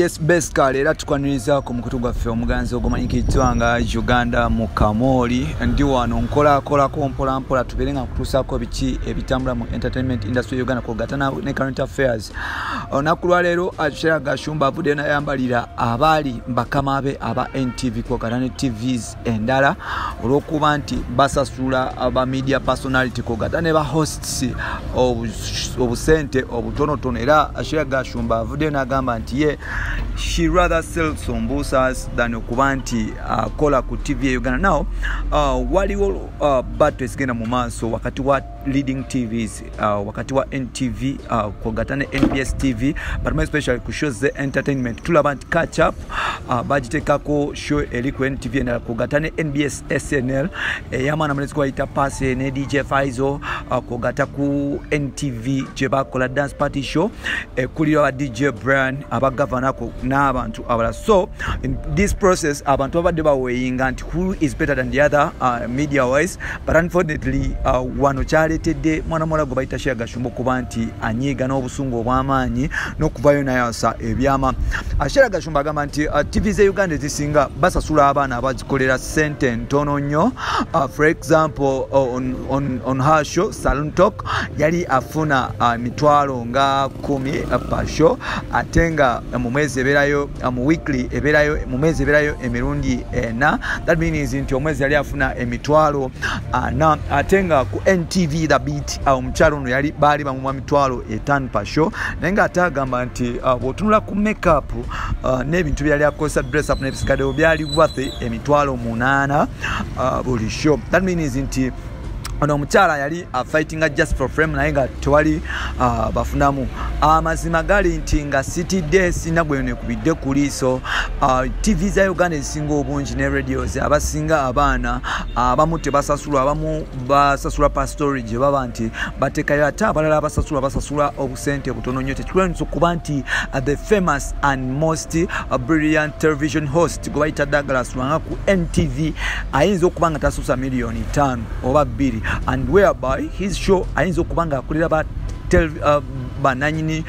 Yes, best kale era tukwaniriza ku mukutu gwaffe omuganzi ogumanyikiddwa nga Uganda mu Kamoli ndi wano nkola mpola tuberenga kutusako biki ebitambula mu entertainment industry Uganda kugatana ne current affairs. Onakulwa lero Ashera Gashumba avudde nayambalira abali mbakamabe aba NTV kugatana TVs endala olwokuba nti basasula aba media personality kugatana ba hosts obusente obutonotono era Ashera Gashumba avudde nagamba nti ye she rather sells sombusas than okubanti kola ku TV ya Uganda. Now waliwo battle esigenda mu maaso wakati wa leading TVs wakati wa NTV kugatane NBS TV but more especially ku shows the entertainment tulaba nti catch up bagitekako show eri ku NTV na kugatane NBS SNL yamana mlezi kwa ita pass ne DJ Faizo kugata ku NTV je bakola dance party show kulira wa DJ Brian aba governor ko n'abantu abala. So in this process abantu abadde baweyinga nti who is better than the other media wise, but unfortunately wano chaletedde mwana mwana go bayita Ashera Gashumba kuba nti anyiga n'obusungu obw'amaanyi n'okuvayo nayasa ebyama. Ashera Gashumba agamba nti TV ze Uganda zisinga basasula abaana abazikolera sente ntono nnyo. For example on her show Salon Talk yali afuna mitwalo nga 10 per show atenga mu mwezi eberayo mu weekly eberayo mu mwezi eberayo emirundi ena. That means nti omwezi yali afuna emitwalo na atenga ku NTV The Beat omukyalo no yali bali bamumwa mitwalo 5 per show nenga atagamba nti botunula ku makeup n'ebintu byali akosa dress up n'ebisikade byali worth emitwalo 8 buli show. That means nti ono mukyala yali fighting just for frame naye nga tewali bafunamu amazima gali nti nga City Day sinagwe ne kubidde kuliso TV za Uganda esinga obungi ne radios abasinga abaana abamu tebasasula abamu basasula pa storage baba nti batekayo ata abalala basasula obusente butono nnyo. Tekirwanisa okuba nti the famous and most brilliant television host gwaita Douglas Lwanga ku NTV ayinza okuba nga tasusa milioni 5 oba 2 and whereby his show ayinza okuba nga akolera ba bananyini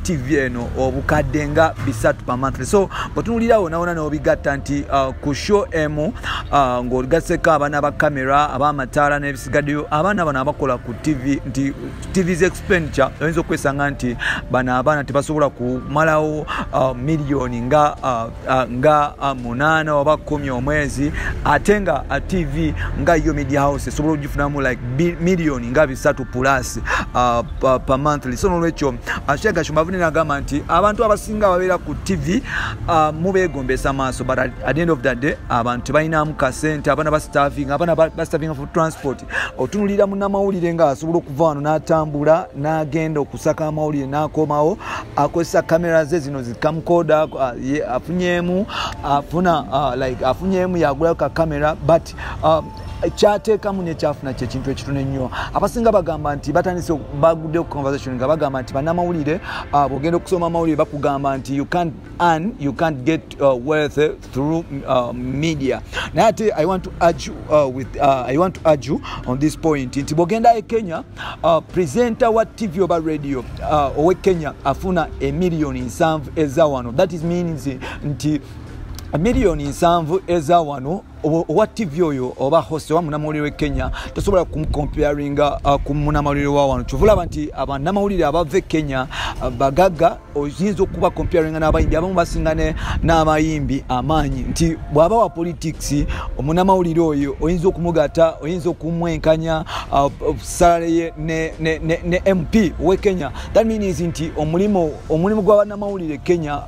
TV eno obukadenga bisatu pa monthly. So botunulirawo naona n'obigatta nti ku show emu ng'oligaseko abaana ba kamera ab'amataala n'ebisigaddeyo abaana bano abakola ku TV nti TV's expenditure oyinza okwesanga nti bano abaana tebasobola kumalawo miliyoni nga 8 oba 10 omwezi ate nga TV nga yo media house esobola okugifunamu like miliyoni nga 3 plus per monthly. So nolwekyo Ashera Gashumba avunira agamba nti abantu abasinga babeera ku TV mubeegombesa maaso but at the end of the day abantu balinamu kasente abana bastaffing abana bastaffing for transport otunulira munnamawulire nga asobola okuva wano n'atambula n'agenda okusaka amawulire n'akomawo akozesa kamera ze zino zikamukoda afunyemu yagulayo ka kamera but kyatekamu nekyafuna kyekintu ekitune nnyo. Abasinga bagamba nti batandise bagudde ku conversation nga bagamba nti bannamawulire bw'ogenda okusoma amawulire bakugamba nti you can't get wealth through media. Naye ate I want to urge you on this point nti bw'ogenda e Kenya presenter wa TV oba radio owe Kenya afuna emiliyoni 7 eza wano. That is means nti miliyoni 7 eza wano owa TV oyo oba host wa munamawulire we Kenya tosobola kumcomparinga ku munamawulire wa wano. Kyovulaba nti abannamawulire abave Kenya bagaga oyinza okuba comparinga n'abayimbi abamu basingane n'abayimbi amaanyi nti bw'aba wa politics omunamawulire oyo oyinza okumugata oyinza okumwenkanya salary ye ne MP we Kenya. That means nti omulimu gw'abannamawulire Kenya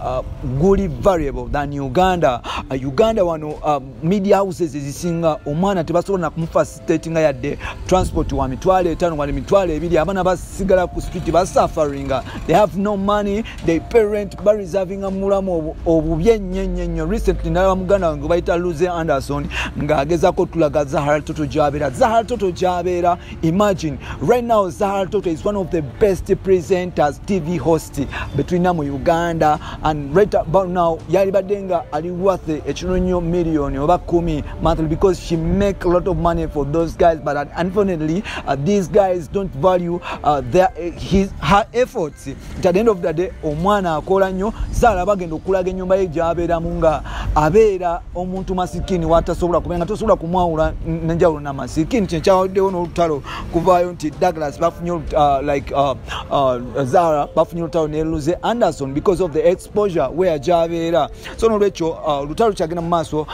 guli variable than Uganda. Uganda wano media houses zisinga omwana tebasobola kumufacilitating yadde transport wa mitwalo 5 wali mitwalo 2 abana basigala ku street basaffaringa. They have no money, they parent ba reserving amulamu obubyenyenyenyo. Recently na muganda wange bayita Luze Anderson nga agezako tulaga Zahara Toto Jabera. Imagine right now Zahara Toto is one of the best presenters TV host between namu Uganda and right about now yali badenga ali worth ekinonyo million oba 10 me monthly because she make a lot of money for those guys, but unfortunately these guys don't value her efforts. At the end of the day omwana akola nnyo Sarah bagenda okulaga ennyumba ye gy'abeeramu nga abeera omuntu masikini watasobola kubenga tosobola kumwawula n'enjawulo n'amasikini kyenkyawaddewo n'olutalo kuvaayo nti Douglas bafunye Zara bafunye olutalo ne Luze Anderson because of the exposure where gy'abeera. So n'olwekyo olutalo kyagenda mu maaso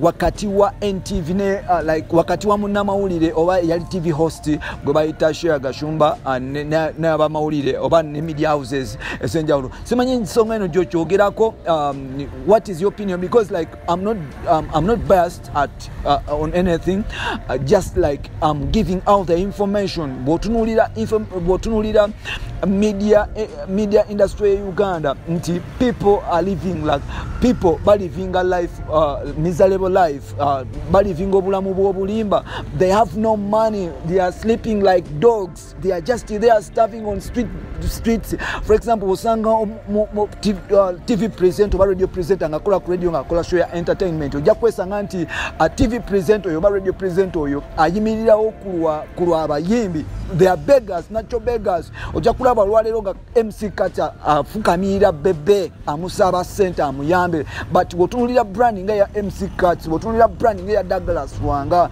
wakati wa NTV ne wakati wa munnamawulire oba yali TV host gwe bayita Shea Gashumba n'abamawulire oba ne media houses esenjawulo. Simanyi ensonga eno gyokyogerako. What is your opinion? Because like I'm not biased on anything, just like I'm giving out the information. Botunulira media industry in Uganda, people are living like people living a life, miserable life, living obulamu bw'obulimba. They have no money, they are sleeping like dogs, they are just there starving on streets. For example, osanga TV presenter oba radio presenter ngakola ku radio ngakola show ya entertainment, ojja kwesanga nti TV presenter oyo oba radio presenter oyo ayimirirawo kulwa abayimbi. They are beggars, natural beggars. Ojja kulaba olwaleero nga MC Kata afukamirira bebe amusaba sente amuyambe, but wotunulira branding ya MC Kata, wotunulira branding ya Douglas Wanga,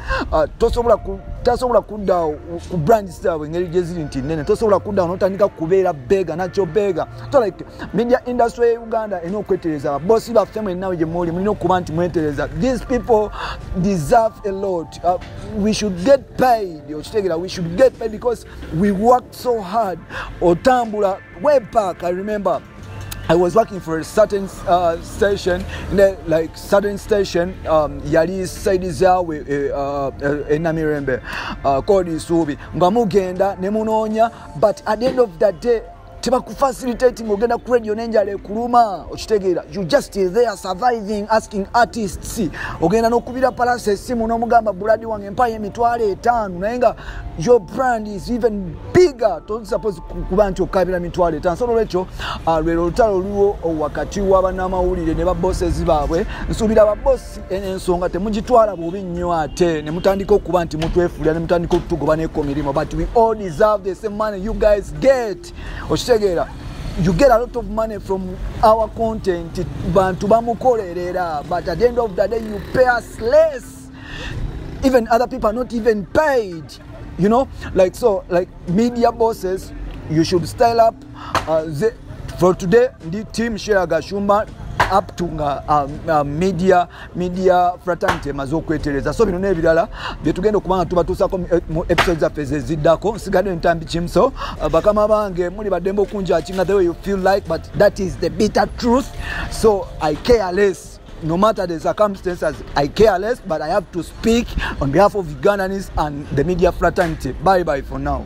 tasobola kudda ku brand style ngeri gyeziri nti nene, tosobola kudda n'otandika kubeera bega natural bega. So like media industry ya Uganda eno okwetereza bossi baffe mwe nawe gye muli mulina okuba nti mwetereza. These people deserve a lot. We should get paid. We should get paid because we worked so hard. Otambula way back, I remember I was working for a certain station, certain station, yali saidi zaawe enamirembe called Isubi. Ngamugenda nemunonya, but at the end of that day facilitating ogenda ku radio nenjale kuluma okitegeera. You just there surviving, asking artists ogenda n'okubira palase simu n'omugamba buladi wange empaye emitwalo 5 naye nga your brand is even bigger. Don't suppose kuba nti okabira emitwalo 5. So lwekyo lwero olutalo luliwo wakati w'abannamawulire ne babosses baabwe. Nsuubira babossi ensonga temugitwala bubi nnyo ate ne mutandika okuba nti mutwefuulira ne mutandika okutugoba n'ekomirimo, but we all deserve the same money you guys get. You get a lot of money from our content, but at the end of the day you pay us less. Even other people are not even paid, you know. Like media bosses, you should style up. For today, the team Shea Gashumba up to media fraternity mazokwetereza. So bino nebirala byetugenda okubanga tubatuusako mu episodes zaffe zeziddako. Nsigadde ntambi kimso bakama bange muli baddembe okunja kinga the way you feel like, but that is the bitter truth. So I care less. No matter the circumstances, I care less, but I have to speak on behalf of Ugandans and the media fraternity. Bye bye for now.